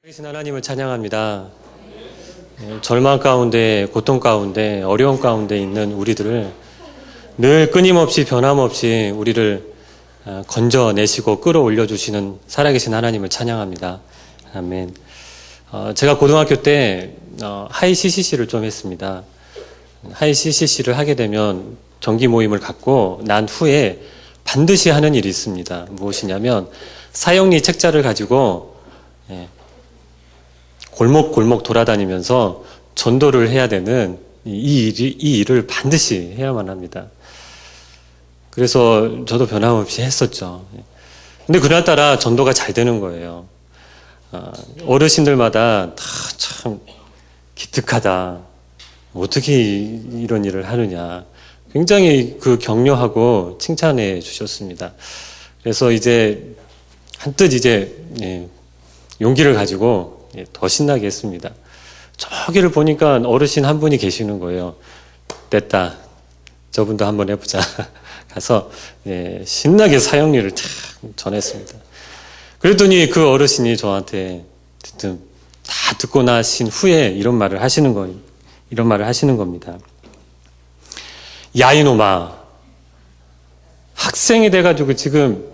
살아계신 하나님을 찬양합니다. 절망 가운데, 고통 가운데, 어려움 가운데 있는 우리들을 늘 끊임없이 변함없이 우리를 건져내시고 끌어올려 주시는 살아계신 하나님을 찬양합니다. 아멘. 제가 고등학교 때 하이 CCC를 좀 했습니다. 하이 CCC를 하게 되면 정기 모임을 갖고 난 후에 반드시 하는 일이 있습니다. 무엇이냐면 사형리 책자를 가지고 골목골목 돌아다니면서 전도를 해야 되는 이 일을 반드시 해야만 합니다. 그래서 저도 변함없이 했었죠. 근데 그날따라 전도가 잘 되는 거예요. 어르신들마다 다 참 기특하다. 어떻게 이런 일을 하느냐. 굉장히 격려하고 칭찬해 주셨습니다. 그래서 이제 한뜻 용기를 가지고 더 신나게 했습니다. 저기를 보니까 어르신 한 분이 계시는 거예요. 됐다. 저분도 한번 해보자. 가서 신나게 사형리를 전했습니다. 그랬더니 그 어르신이 저한테 다 듣고 나신 후에 이런 말을 하시는 겁니다. 야 이놈아, 학생이 돼가지고 지금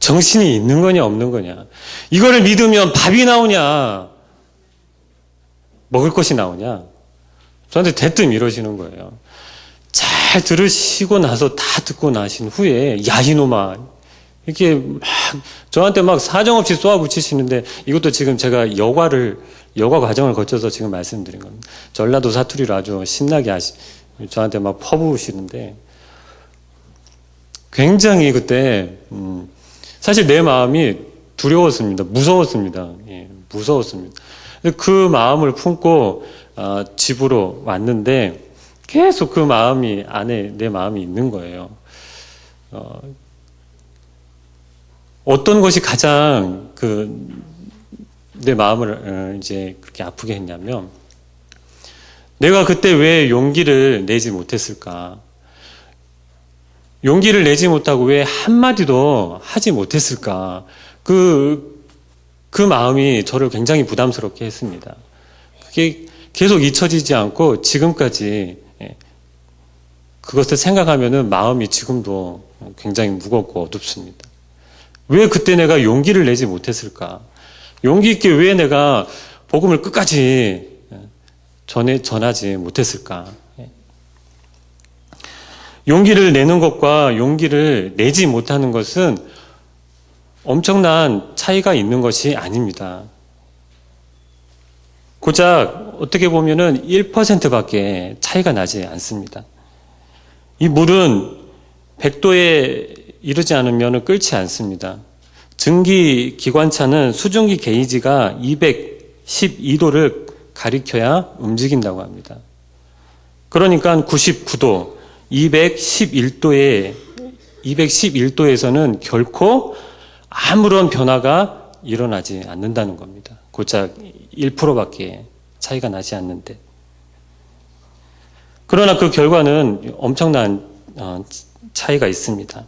정신이 있는 거냐 없는 거냐? 이거를 믿으면 밥이 나오냐? 먹을 것이 나오냐? 저한테 대뜸 이러시는 거예요. 잘 들으시고 나서 다 듣고 나신 후에 야 이놈아, 이렇게 막 저한테 막 사정없이 쏘아붙이시는데, 이것도 지금 제가 여과 과정을 거쳐서 지금 말씀드린 겁니다. 전라도 사투리로 아주 신나게 저한테 막 퍼부으시는데, 굉장히 그때 사실 내 마음이 두려웠습니다. 무서웠습니다. 무서웠습니다. 그 마음을 품고 집으로 왔는데 계속 그 마음이 안에 내 마음이 있는 거예요. 어떤 것이 가장 내 마음을 이제 그렇게 아프게 했냐면, 내가 그때 왜 용기를 내지 못했을까? 용기를 내지 못하고 왜 한마디도 하지 못했을까? 그 마음이 저를 굉장히 부담스럽게 했습니다. 그게 계속 잊혀지지 않고 지금까지 그것을 생각하면은 마음이 지금도 굉장히 무겁고 어둡습니다. 왜 그때 내가 용기를 내지 못했을까? 용기 있게 왜 내가 복음을 끝까지 전하지 못했을까? 용기를 내는 것과 용기를 내지 못하는 것은 엄청난 차이가 있는 것이 아닙니다. 고작 어떻게 보면은 1%밖에 차이가 나지 않습니다. 이 물은 100도에 이르지 않으면 끓지 않습니다. 증기 기관차는 수증기 게이지가 212도를 가리켜야 움직인다고 합니다. 그러니까 99도, 211도에서는 결코 아무런 변화가 일어나지 않는다는 겁니다. 고작 1%밖에 차이가 나지 않는데. 그러나 그 결과는 엄청난 차이가 있습니다.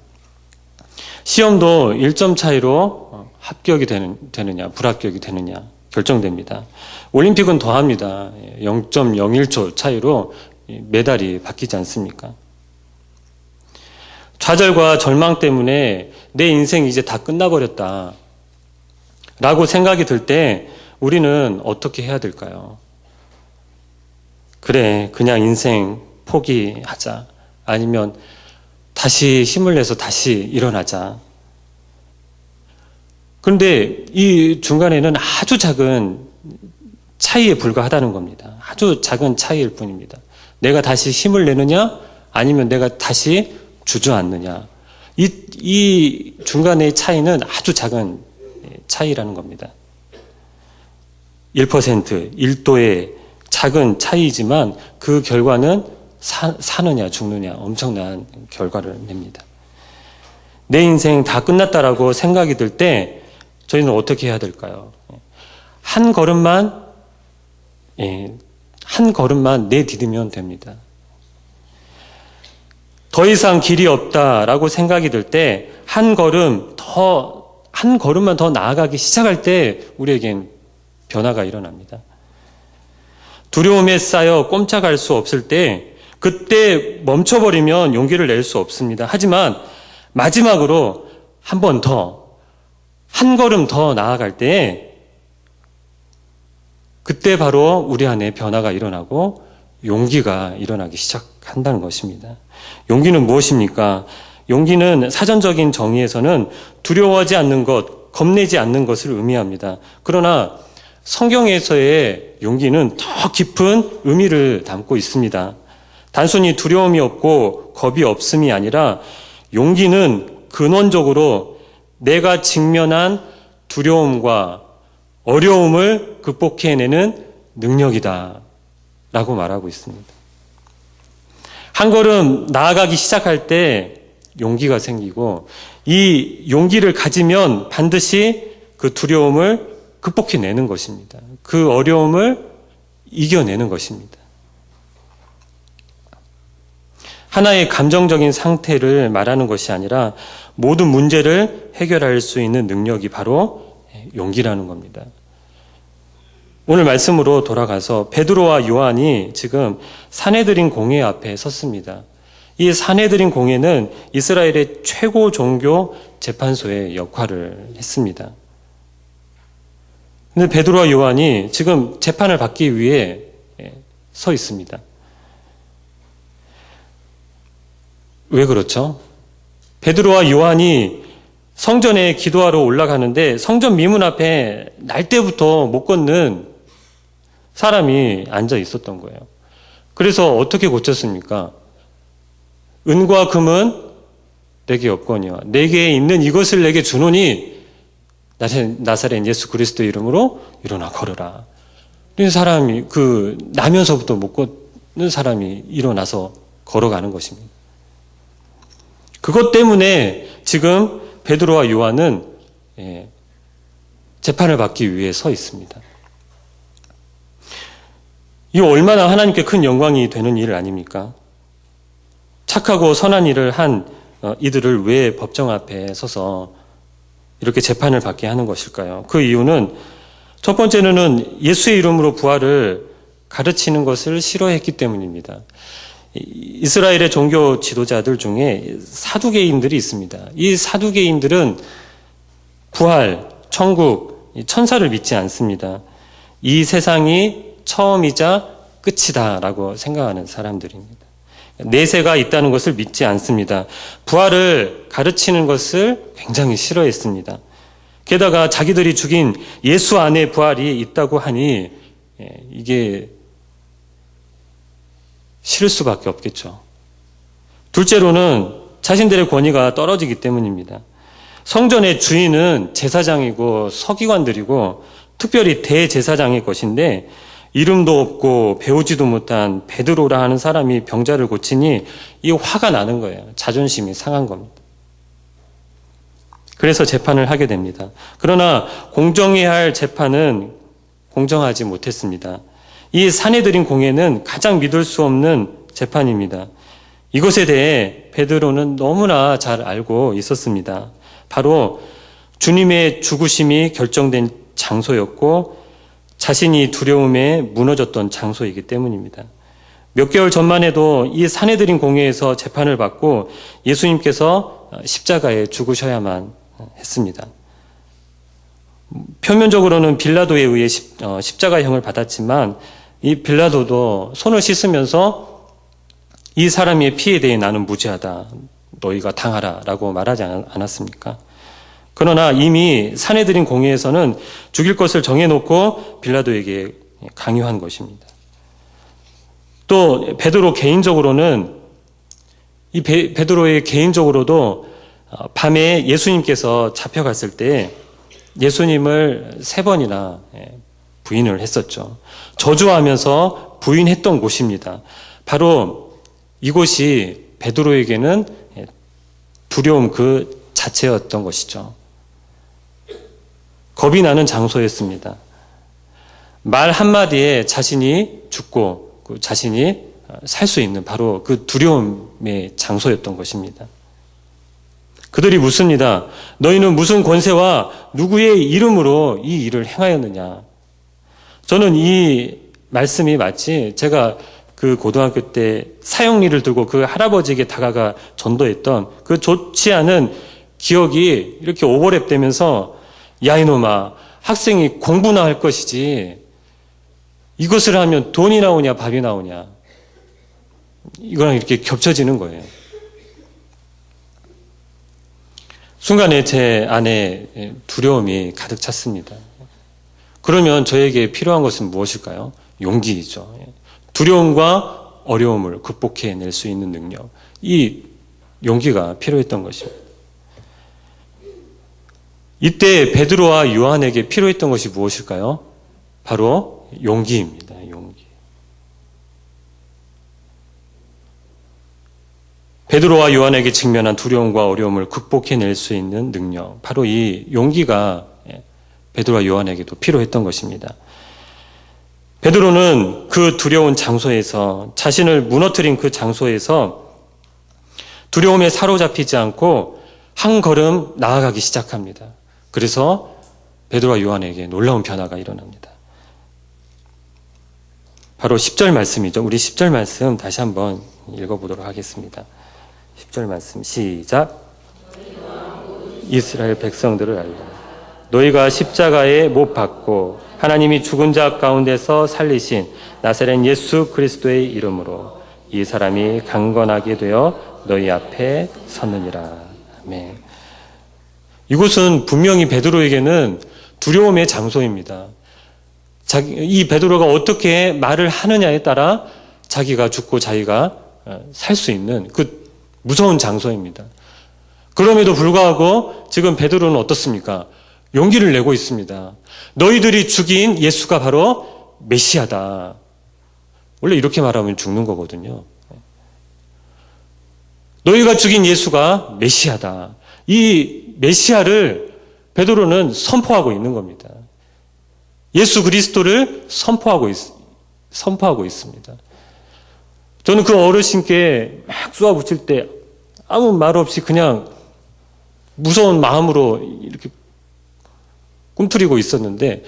시험도 1점 차이로 합격이 되느냐 불합격이 되느냐 결정됩니다. 올림픽은 더합니다. 0.01초 차이로 메달이 바뀌지 않습니까? 좌절과 절망 때문에 내 인생이 이제 다 끝나버렸다 라고 생각이 들 때 우리는 어떻게 해야 될까요? 그래, 그냥 인생 포기하자. 아니면 다시 힘을 내서 다시 일어나자. 그런데 이 중간에는 아주 작은 차이에 불과하다는 겁니다. 아주 작은 차이일 뿐입니다. 내가 다시 힘을 내느냐, 아니면 내가 다시 주저앉느냐. 이 중간의 차이는 아주 작은 차이라는 겁니다. 1%, 1도의 작은 차이지만 그 결과는 사느냐 죽느냐 엄청난 결과를 냅니다. 내 인생 다 끝났다라고 생각이 들 때 저희는 어떻게 해야 될까요? 한 걸음만 내디디면 됩니다. 더 이상 길이 없다라고 생각이 들 때 한 걸음만 더 나아가기 시작할 때 우리에겐 변화가 일어납니다. 두려움에 쌓여 꼼짝할 수 없을 때 그때 멈춰버리면 용기를 낼 수 없습니다. 하지만 마지막으로 한 번 더, 한 걸음 더 나아갈 때 그때 바로 우리 안에 변화가 일어나고 용기가 일어나기 시작한다는 것입니다. 용기는 무엇입니까? 용기는 사전적인 정의에서는 두려워하지 않는 것, 겁내지 않는 것을 의미합니다. 그러나 성경에서의 용기는 더 깊은 의미를 담고 있습니다. 단순히 두려움이 없고 겁이 없음이 아니라 용기는 근원적으로 내가 직면한 두려움과 어려움을 극복해내는 능력이다 라고 말하고 있습니다. 한 걸음 나아가기 시작할 때 용기가 생기고 이 용기를 가지면 반드시 그 두려움을 극복해내는 것입니다. 그 어려움을 이겨내는 것입니다. 하나의 감정적인 상태를 말하는 것이 아니라 모든 문제를 해결할 수 있는 능력이 바로 용기라는 겁니다. 오늘 말씀으로 돌아가서 베드로와 요한이 지금 산헤드린 공회 앞에 섰습니다. 이 산헤드린 공회는 이스라엘의 최고 종교 재판소의 역할을 했습니다. 근데 베드로와 요한이 지금 재판을 받기 위해 서 있습니다. 왜 그렇죠? 베드로와 요한이 성전에 기도하러 올라가는데 성전 미문 앞에 날 때부터 못 걷는 사람이 앉아 있었던 거예요. 그래서 어떻게 고쳤습니까? 은과 금은 내게 없거니와 내게 있는 이것을 내게 주노니 나사렛 예수 그리스도 이름으로 일어나 걸으라. 이 사람이 나면서부터 못 걷는 사람이 일어나서 걸어가는 것입니다. 그것 때문에 지금 베드로와 요한은 재판을 받기 위해 서 있습니다. 이 얼마나 하나님께 큰 영광이 되는 일 아닙니까? 착하고 선한 일을 한 이들을 왜 법정 앞에 서서 이렇게 재판을 받게 하는 것일까요? 그 이유는 첫 번째는 예수의 이름으로 부활을 가르치는 것을 싫어했기 때문입니다. 이스라엘의 종교 지도자들 중에 사두개인들이 있습니다. 이 사두개인들은 부활, 천국, 천사를 믿지 않습니다. 이 세상이 처음이자 끝이다라고 생각하는 사람들입니다. 내세가 있다는 것을 믿지 않습니다. 부활을 가르치는 것을 굉장히 싫어했습니다. 게다가 자기들이 죽인 예수 안에 부활이 있다고 하니 이게 싫을 수밖에 없겠죠. 둘째로는 자신들의 권위가 떨어지기 때문입니다. 성전의 주인은 제사장이고 서기관들이고 특별히 대제사장의 것인데 이름도 없고 배우지도 못한 베드로라 하는 사람이 병자를 고치니 이 화가 나는 거예요. 자존심이 상한 겁니다. 그래서 재판을 하게 됩니다. 그러나 공정해야 할 재판은 공정하지 못했습니다. 이 산헤드린 공회는 가장 믿을 수 없는 재판입니다. 이것에 대해 베드로는 너무나 잘 알고 있었습니다. 바로 주님의 죽으심이 결정된 장소였고 자신이 두려움에 무너졌던 장소이기 때문입니다. 몇 개월 전만 해도 이 산헤드린 공회에서 재판을 받고 예수님께서 십자가에 죽으셔야만 했습니다. 표면적으로는 빌라도에 의해 십자가형을 받았지만 이 빌라도도 손을 씻으면서 이 사람의 피에 대해 나는 무죄하다. 너희가 당하라 라고 말하지 않았습니까? 그러나 이미 산헤드린 공회에서는 죽일 것을 정해놓고 빌라도에게 강요한 것입니다. 또 베드로 개인적으로는 이 베드로의 개인적으로도 밤에 예수님께서 잡혀갔을 때 예수님을 3번이나 부인을 했었죠. 저주하면서 부인했던 곳입니다. 바로 이곳이 베드로에게는 두려움 그 자체였던 것이죠. 겁이 나는 장소였습니다. 말 한마디에 자신이 죽고 자신이 살 수 있는 바로 그 두려움의 장소였던 것입니다. 그들이 묻습니다. 너희는 무슨 권세와 누구의 이름으로 이 일을 행하였느냐? 저는 이 말씀이 마치 제가 그 고등학교 때 사형리를 들고 그 할아버지에게 다가가 전도했던 그 좋지 않은 기억이 이렇게 오버랩 되면서 야 이놈아, 학생이 공부나 할 것이지 이것을 하면 돈이 나오냐 밥이 나오냐, 이거랑 이렇게 겹쳐지는 거예요. 순간에 제 안에 두려움이 가득 찼습니다. 그러면 저에게 필요한 것은 무엇일까요? 용기이죠. 두려움과 어려움을 극복해낼 수 있는 능력, 이 용기가 필요했던 것입니다. 이때 베드로와 요한에게 필요했던 것이 무엇일까요? 바로 용기입니다. 용기. 베드로와 요한에게 직면한 두려움과 어려움을 극복해낼 수 있는 능력, 바로 이 용기가 베드로와 요한에게도 필요했던 것입니다. 베드로는 그 두려운 장소에서, 자신을 무너뜨린 그 장소에서 두려움에 사로잡히지 않고 한 걸음 나아가기 시작합니다. 그래서 베드로와 요한에게 놀라운 변화가 일어납니다. 바로 10절 말씀이죠. 우리 10절 말씀 다시 한번 읽어보도록 하겠습니다. 10절 말씀 시작. 이스라엘 백성들을 알라. 너희가 십자가에 못 박고 하나님이 죽은 자 가운데서 살리신 나사렛 예수 그리스도의 이름으로 이 사람이 강건하게 되어 너희 앞에 섰느니라. 아멘. 이곳은 분명히 베드로에게는 두려움의 장소입니다. 이 베드로가 어떻게 말을 하느냐에 따라 자기가 죽고 자기가 살 수 있는 그 무서운 장소입니다. 그럼에도 불구하고 지금 베드로는 어떻습니까? 용기를 내고 있습니다. 너희들이 죽인 예수가 바로 메시아다. 원래 이렇게 말하면 죽는 거거든요. 너희가 죽인 예수가 메시아다. 이 메시아를 베드로는 선포하고 있는 겁니다. 예수 그리스도를 선포하고 있습니다. 저는 그 어르신께 막 쏘아붙일 때 아무 말 없이 그냥 무서운 마음으로 이렇게 꿈틀이고 있었는데,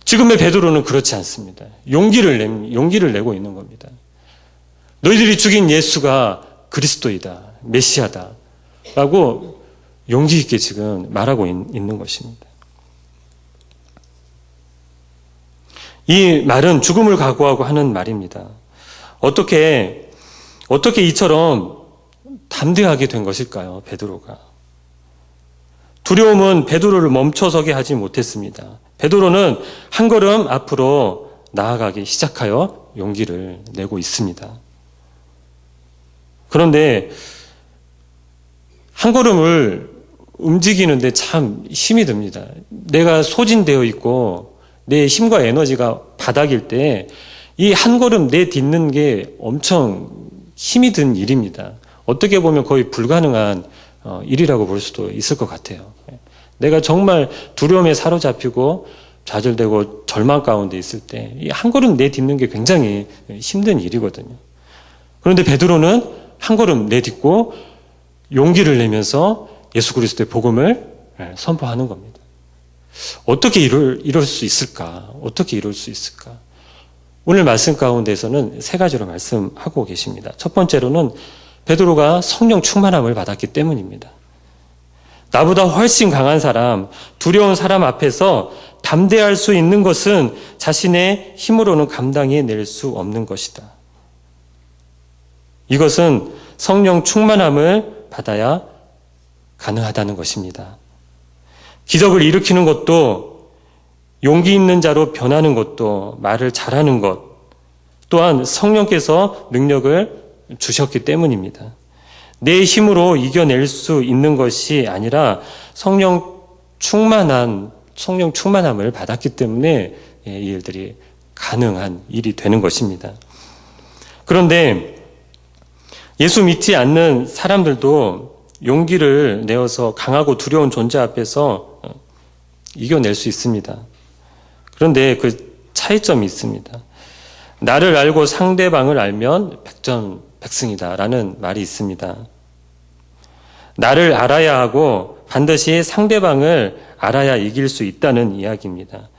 지금의 베드로는 그렇지 않습니다. 용기를 내고 있는 겁니다. 너희들이 죽인 예수가 그리스도이다, 메시아다 라고 용기 있게 지금 말하고 있는 것입니다. 이 말은 죽음을 각오하고 하는 말입니다. 어떻게 이처럼 담대하게 된 것일까요? 베드로가. 두려움은 베드로를 멈춰서게 하지 못했습니다. 베드로는 한 걸음 앞으로 나아가기 시작하여 용기를 내고 있습니다. 그런데 한 걸음을 움직이는데 참 힘이 듭니다. 내가 소진되어 있고 내 힘과 에너지가 바닥일 때 이 한 걸음 내딛는 게 엄청 힘이 든 일입니다. 어떻게 보면 거의 불가능한 일이라고 볼 수도 있을 것 같아요. 내가 정말 두려움에 사로잡히고 좌절되고 절망 가운데 있을 때 이 한 걸음 내딛는 게 굉장히 힘든 일이거든요. 그런데 베드로는 한 걸음 내딛고 용기를 내면서 예수 그리스도의 복음을 선포하는 겁니다. 어떻게 이럴 수 있을까? 어떻게 이럴 수 있을까? 오늘 말씀 가운데서는 세 가지로 말씀하고 계십니다. 첫 번째로는 베드로가 성령 충만함을 받았기 때문입니다. 나보다 훨씬 강한 사람, 두려운 사람 앞에서 담대할 수 있는 것은 자신의 힘으로는 감당해낼 수 없는 것이다. 이것은 성령 충만함을 받아야 가능하다는 것입니다. 기적을 일으키는 것도, 용기 있는 자로 변하는 것도, 말을 잘하는 것 또한 성령께서 능력을 주셨기 때문입니다. 내 힘으로 이겨낼 수 있는 것이 아니라 성령 충만함을 받았기 때문에 이 일들이 가능한 일이 되는 것입니다. 그런데 예수 믿지 않는 사람들도 용기를 내어서 강하고 두려운 존재 앞에서 이겨낼 수 있습니다. 그런데 그 차이점이 있습니다. 나를 알고 상대방을 알면 백전백승이다라는 말이 있습니다. 나를 알아야 하고 반드시 상대방을 알아야 이길 수 있다는 이야기입니다.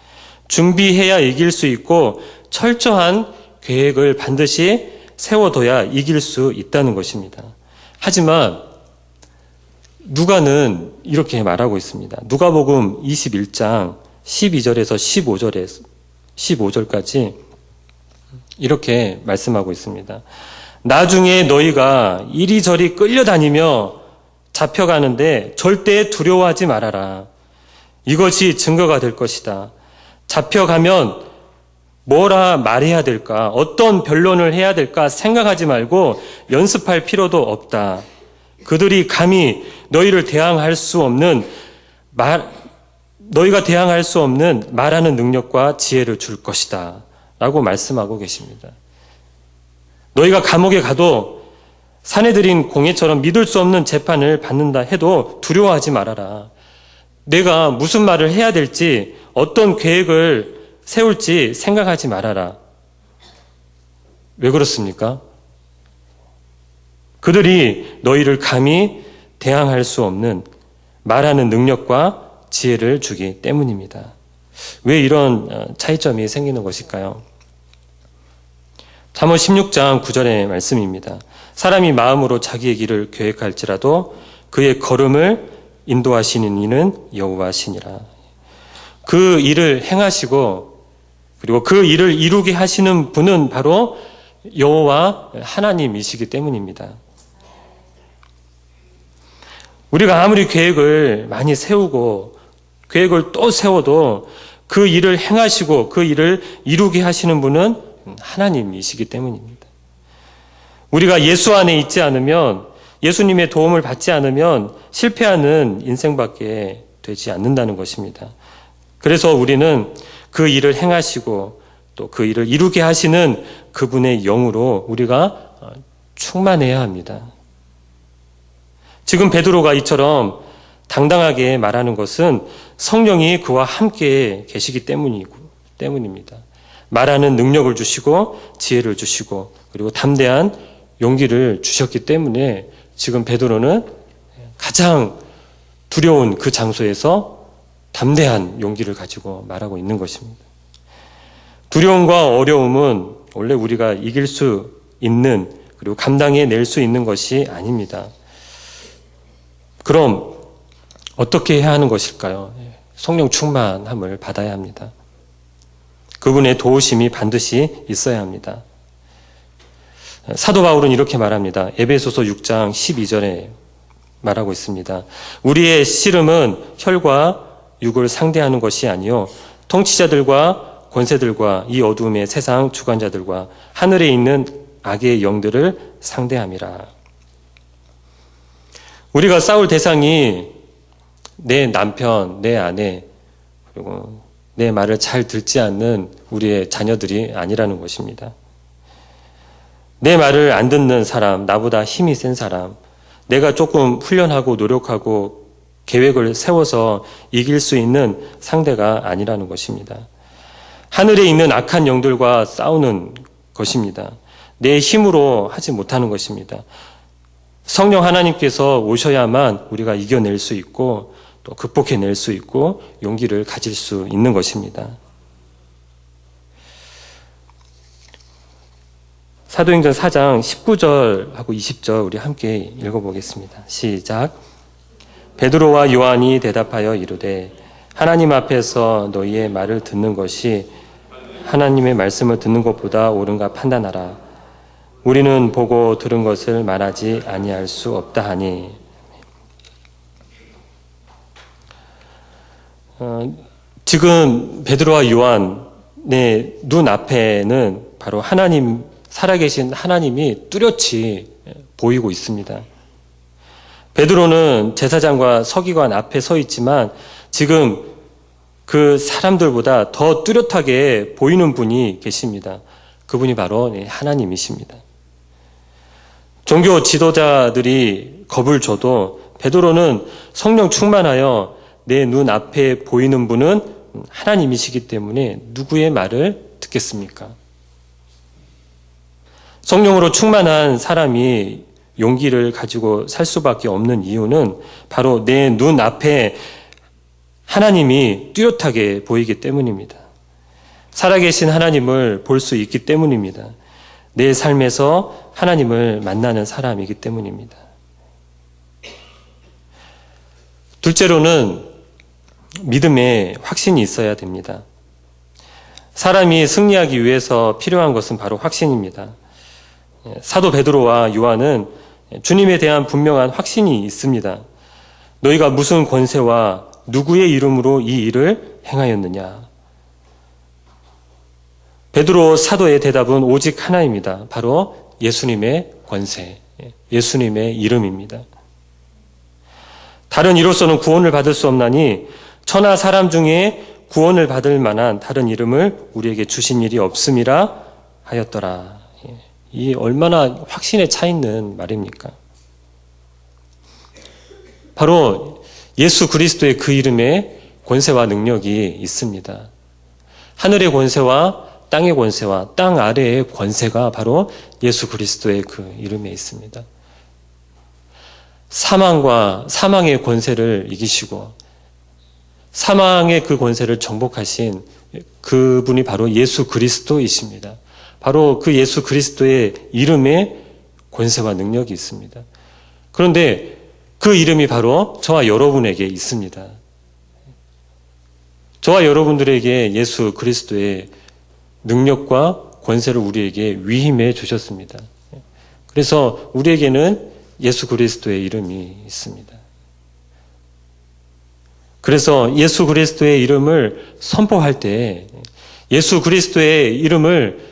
준비해야 이길 수 있고 철저한 계획을 반드시 세워둬야 이길 수 있다는 것입니다. 하지만 누가는 이렇게 말하고 있습니다. 누가복음 21장 12절에서 15절까지 이렇게 말씀하고 있습니다. 나중에 너희가 이리저리 끌려다니며 잡혀가는데 절대 두려워하지 말아라. 이것이 증거가 될 것이다. 잡혀가면 뭐라 말해야 될까? 어떤 변론을 해야 될까? 생각하지 말고 연습할 필요도 없다. 그들이 감히 너희가 대항할 수 없는 말하는 능력과 지혜를 줄 것이다. 라고 말씀하고 계십니다. 너희가 감옥에 가도 사내들인 공회처럼 믿을 수 없는 재판을 받는다 해도 두려워하지 말아라. 내가 무슨 말을 해야 될지, 어떤 계획을 세울지 생각하지 말아라. 왜 그렇습니까? 그들이 너희를 감히 대항할 수 없는 말하는 능력과 지혜를 주기 때문입니다. 왜 이런 차이점이 생기는 것일까요? 잠언 16장 9절의 말씀입니다. 사람이 마음으로 자기의 길을 계획할지라도 그의 걸음을 인도하시는 이는 여호와시니라. 그 일을 행하시고 그리고 그 일을 이루게 하시는 분은 바로 여호와 하나님이시기 때문입니다. 우리가 아무리 계획을 많이 세우고 계획을 또 세워도 그 일을 행하시고 그 일을 이루게 하시는 분은 하나님이시기 때문입니다. 우리가 예수 안에 있지 않으면, 예수님의 도움을 받지 않으면 실패하는 인생밖에 되지 않는다는 것입니다. 그래서 우리는 그 일을 행하시고 또 그 일을 이루게 하시는 그분의 영으로 우리가 충만해야 합니다. 지금 베드로가 이처럼 당당하게 말하는 것은 성령이 그와 함께 계시기 때문입니다. 말하는 능력을 주시고 지혜를 주시고 그리고 담대한 용기를 주셨기 때문에 지금 베드로는 가장 두려운 그 장소에서 담대한 용기를 가지고 말하고 있는 것입니다. 두려움과 어려움은 원래 우리가 이길 수 있는 그리고 감당해낼 수 있는 것이 아닙니다. 그럼 어떻게 해야 하는 것일까요? 성령 충만함을 받아야 합니다. 그분의 도우심이 반드시 있어야 합니다. 사도 바울은 이렇게 말합니다. 에베소서 6장 12절에 말하고 있습니다. 우리의 씨름은 혈과 육을 상대하는 것이 아니요 통치자들과 권세들과 이 어두움의 세상 주관자들과 하늘에 있는 악의 영들을 상대함이라. 우리가 싸울 대상이 내 남편, 내 아내, 그리고 내 말을 잘 듣지 않는 우리의 자녀들이 아니라는 것입니다. 내 말을 안 듣는 사람, 나보다 힘이 센 사람, 내가 조금 훈련하고 노력하고 계획을 세워서 이길 수 있는 상대가 아니라는 것입니다. 하늘에 있는 악한 영들과 싸우는 것입니다. 내 힘으로 하지 못하는 것입니다. 성령 하나님께서 오셔야만 우리가 이겨낼 수 있고 또 극복해낼 수 있고 용기를 가질 수 있는 것입니다. 사도행전 4장 19절하고 20절 우리 함께 읽어보겠습니다. 시작. 베드로와 요한이 대답하여 이르되 하나님 앞에서 너희의 말을 듣는 것이 하나님의 말씀을 듣는 것보다 옳은가 판단하라. 우리는 보고 들은 것을 말하지 아니할 수 없다 하니. 지금 베드로와 요한의 눈앞에는 바로 하나님, 살아계신 하나님이 뚜렷이 보이고 있습니다. 베드로는 제사장과 서기관 앞에 서 있지만 지금 그 사람들보다 더 뚜렷하게 보이는 분이 계십니다. 그분이 바로 하나님이십니다. 종교 지도자들이 겁을 줘도 베드로는 성령 충만하여 내 눈앞에 보이는 분은 하나님이시기 때문에 누구의 말을 듣겠습니까? 성령으로 충만한 사람이 용기를 가지고 살 수밖에 없는 이유는 바로 내 눈앞에 하나님이 뚜렷하게 보이기 때문입니다. 살아계신 하나님을 볼 수 있기 때문입니다. 내 삶에서 하나님을 만나는 사람이기 때문입니다. 둘째로는 믿음에 확신이 있어야 됩니다. 사람이 승리하기 위해서 필요한 것은 바로 확신입니다. 사도 베드로와 요한은 주님에 대한 분명한 확신이 있습니다. 너희가 무슨 권세와 누구의 이름으로 이 일을 행하였느냐? 베드로 사도의 대답은 오직 하나입니다. 바로 예수님의 권세, 예수님의 이름입니다. 다른 이로서는 구원을 받을 수 없나니 천하 사람 중에 구원을 받을 만한 다른 이름을 우리에게 주신 일이 없음이라 하였더라. 이 얼마나 확신에 차 있는 말입니까? 바로 예수 그리스도의 그 이름에 권세와 능력이 있습니다. 하늘의 권세와 땅의 권세와 땅 아래의 권세가 바로 예수 그리스도의 그 이름에 있습니다. 사망과 사망의 권세를 이기시고 사망의 그 권세를 정복하신 그분이 바로 예수 그리스도이십니다. 바로 그 예수 그리스도의 이름에 권세와 능력이 있습니다. 그런데 그 이름이 바로 저와 여러분에게 있습니다. 저와 여러분들에게 예수 그리스도의 능력과 권세를 우리에게 위임해 주셨습니다. 그래서 우리에게는 예수 그리스도의 이름이 있습니다. 그래서 예수 그리스도의 이름을 선포할 때 예수 그리스도의 이름을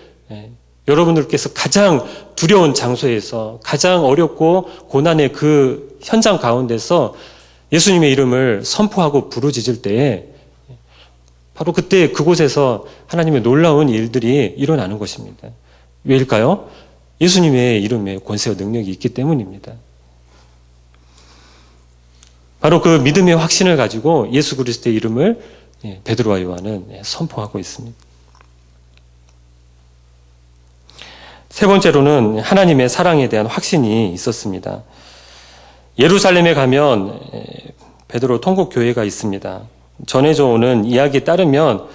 여러분들께서 가장 두려운 장소에서 가장 어렵고 고난의 그 현장 가운데서 예수님의 이름을 선포하고 부르짖을 때에 바로 그때 그곳에서 하나님의 놀라운 일들이 일어나는 것입니다. 왜일까요? 예수님의 이름에 권세와 능력이 있기 때문입니다. 바로 그 믿음의 확신을 가지고 예수 그리스도의 이름을 베드로와 요한은 선포하고 있습니다. 세 번째로는 하나님의 사랑에 대한 확신이 있었습니다. 예루살렘에 가면 베드로 통곡교회가 있습니다. 전해져 오는 이야기에 따르면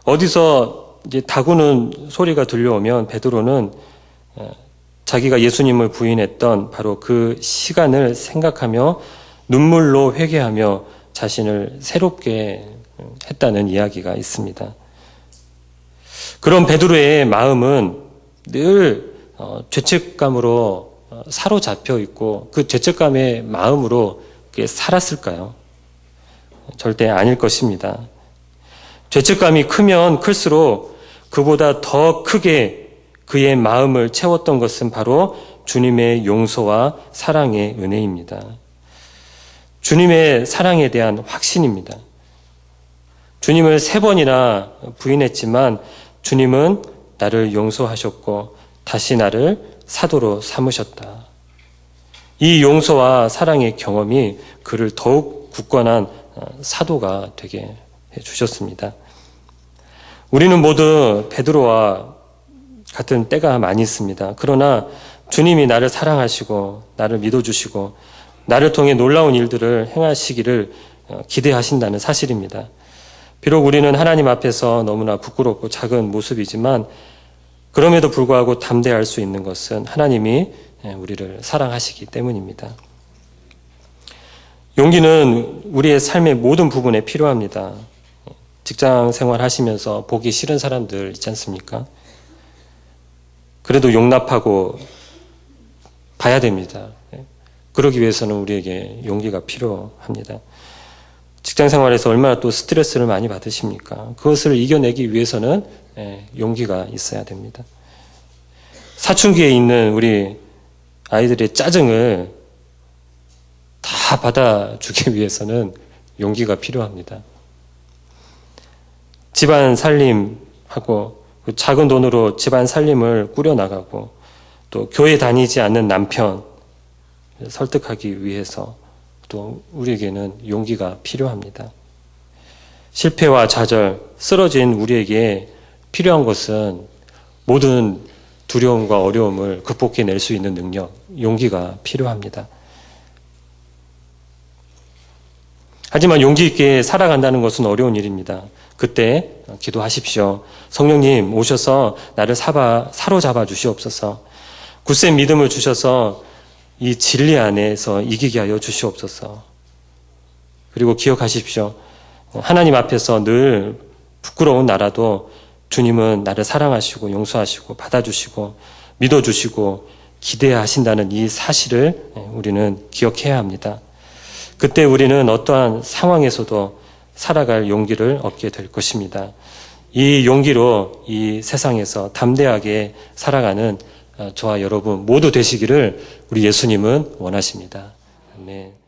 어디서 이제 다구는 소리가 들려오면 베드로는 자기가 예수님을 부인했던 바로 그 시간을 생각하며 눈물로 회개하며 자신을 새롭게 했다는 이야기가 있습니다. 그런 베드로의 마음은 늘 죄책감으로 사로잡혀 있고 그 죄책감의 마음으로 살았을까요? 절대 아닐 것입니다. 죄책감이 크면 클수록 그보다 더 크게 그의 마음을 채웠던 것은 바로 주님의 용서와 사랑의 은혜입니다. 주님의 사랑에 대한 확신입니다. 주님을 3번이나 부인했지만 주님은 나를 용서하셨고 다시 나를 사도로 삼으셨다. 이 용서와 사랑의 경험이 그를 더욱 굳건한 사도가 되게 해주셨습니다. 우리는 모두 베드로와 같은 때가 많이 있습니다. 그러나 주님이 나를 사랑하시고 나를 믿어주시고 나를 통해 놀라운 일들을 행하시기를 기대하신다는 사실입니다. 비록 우리는 하나님 앞에서 너무나 부끄럽고 작은 모습이지만 그럼에도 불구하고 담대할 수 있는 것은 하나님이 우리를 사랑하시기 때문입니다. 용기는 우리의 삶의 모든 부분에 필요합니다. 직장 생활 하시면서 보기 싫은 사람들 있지 않습니까? 그래도 용납하고 봐야 됩니다. 그러기 위해서는 우리에게 용기가 필요합니다. 직장 생활에서 얼마나 또 스트레스를 많이 받으십니까? 그것을 이겨내기 위해서는 용기가 있어야 됩니다. 사춘기에 있는 우리 아이들의 짜증을 다 받아주기 위해서는 용기가 필요합니다. 집안 살림하고 작은 돈으로 집안 살림을 꾸려나가고 또 교회 다니지 않는 남편 설득하기 위해서 또 우리에게는 용기가 필요합니다. 실패와 좌절, 쓰러진 우리에게 필요한 것은 모든 두려움과 어려움을 극복해낼 수 있는 능력, 용기가 필요합니다. 하지만 용기 있게 살아간다는 것은 어려운 일입니다. 그때 기도하십시오. 성령님 오셔서 나를 사로잡아 주시옵소서. 굳센 믿음을 주셔서 이 진리 안에서 이기게 하여 주시옵소서. 그리고 기억하십시오. 하나님 앞에서 늘 부끄러운 나라도 주님은 나를 사랑하시고 용서하시고 받아주시고 믿어주시고 기대하신다는 이 사실을 우리는 기억해야 합니다. 그때 우리는 어떠한 상황에서도 살아갈 용기를 얻게 될 것입니다. 이 용기로 이 세상에서 담대하게 살아가는 저와 여러분 모두 되시기를 우리 예수님은 원하십니다. 아멘.